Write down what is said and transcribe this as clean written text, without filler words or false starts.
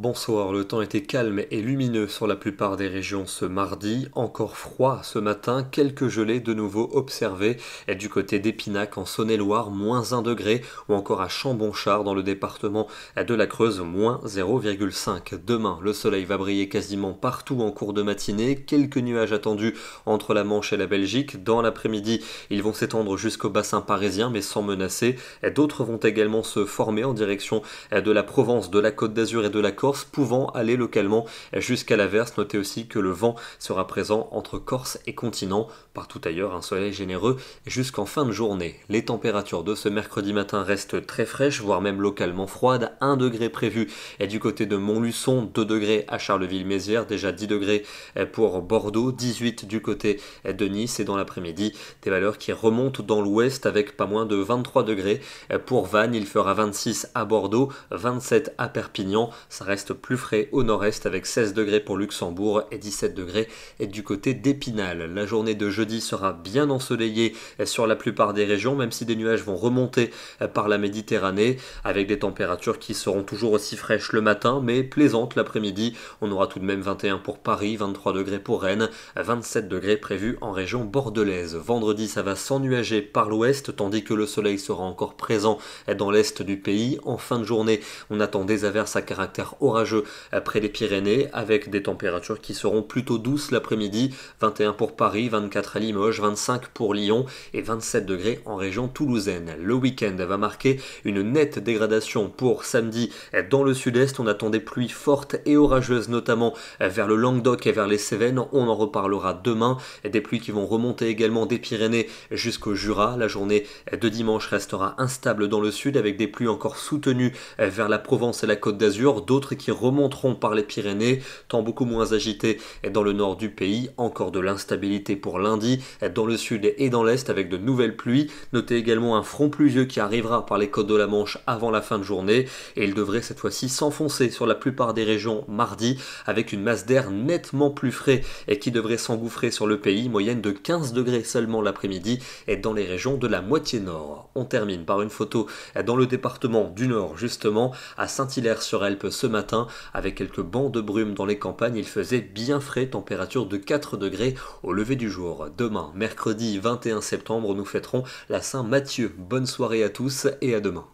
Bonsoir, le temps était calme et lumineux sur la plupart des régions ce mardi, encore froid ce matin, quelques gelées de nouveau observées et du côté d'Épinac en Saône-et-Loire, moins 1 degré, ou encore à Chambonchard dans le département de la Creuse, moins 0,5. Demain, le soleil va briller quasiment partout en cours de matinée, quelques nuages attendus entre la Manche et la Belgique. Dans l'après-midi, ils vont s'étendre jusqu'au bassin parisien mais sans menacer. D'autres vont également se former en direction de la Provence, de la Côte d'Azur et de la Corse, pouvant aller localement jusqu'à l'averse. Notez aussi que le vent sera présent entre Corse et continent. Partout ailleurs, un soleil généreux jusqu'en fin de journée. Les températures de ce mercredi matin restent très fraîches, voire même localement froides. 1 degré prévu est du côté de Montluçon, 2 degrés à Charleville-Mézières, déjà 10 degrés pour Bordeaux, 18 du côté de Nice, et dans l'après-midi, des valeurs qui remontent dans l'ouest avec pas moins de 23 degrés pour Vannes. Il fera 26 à Bordeaux, 27 à Perpignan. Ça reste plus frais au nord-est avec 16 degrés pour Luxembourg et 17 degrés du côté d'Épinal. La journée de jeudi sera bien ensoleillée sur la plupart des régions, même si des nuages vont remonter par la Méditerranée avec des températures qui seront toujours aussi fraîches le matin mais plaisantes l'après-midi. On aura tout de même 21 pour Paris, 23 degrés pour Rennes, 27 degrés prévus en région bordelaise. Vendredi, ça va s'ennuager par l'ouest tandis que le soleil sera encore présent dans l'est du pays. En fin de journée, on attend des averses à caractère orageux près des Pyrénées avec des températures qui seront plutôt douces l'après-midi, 21 pour Paris, 24 à Limoges, 25 pour Lyon et 27 degrés en région toulousaine. Le week-end va marquer une nette dégradation pour samedi dans le sud-est. On attend des pluies fortes et orageuses notamment vers le Languedoc et vers les Cévennes. On en reparlera demain. Des pluies qui vont remonter également des Pyrénées jusqu'au Jura. La journée de dimanche restera instable dans le sud avec des pluies encore soutenues vers la Provence et la Côte d'Azur. D'autres qui remonteront par les Pyrénées, temps beaucoup moins agité dans le nord du pays. Encore de l'instabilité pour lundi dans le sud et dans l'est avec de nouvelles pluies. Notez également un front pluvieux qui arrivera par les côtes de la Manche avant la fin de journée et il devrait cette fois-ci s'enfoncer sur la plupart des régions mardi avec une masse d'air nettement plus frais et qui devrait s'engouffrer sur le pays, moyenne de 15 degrés seulement l'après-midi et dans les régions de la moitié nord. On termine par une photo dans le département du Nord justement, à Saint-Hilaire-sur-Helpe ce matin, avec quelques bancs de brume dans les campagnes. Il faisait bien frais, température de 4 degrés au lever du jour. Demain, mercredi 21 septembre, nous fêterons la Saint-Mathieu. Bonne soirée à tous et à demain.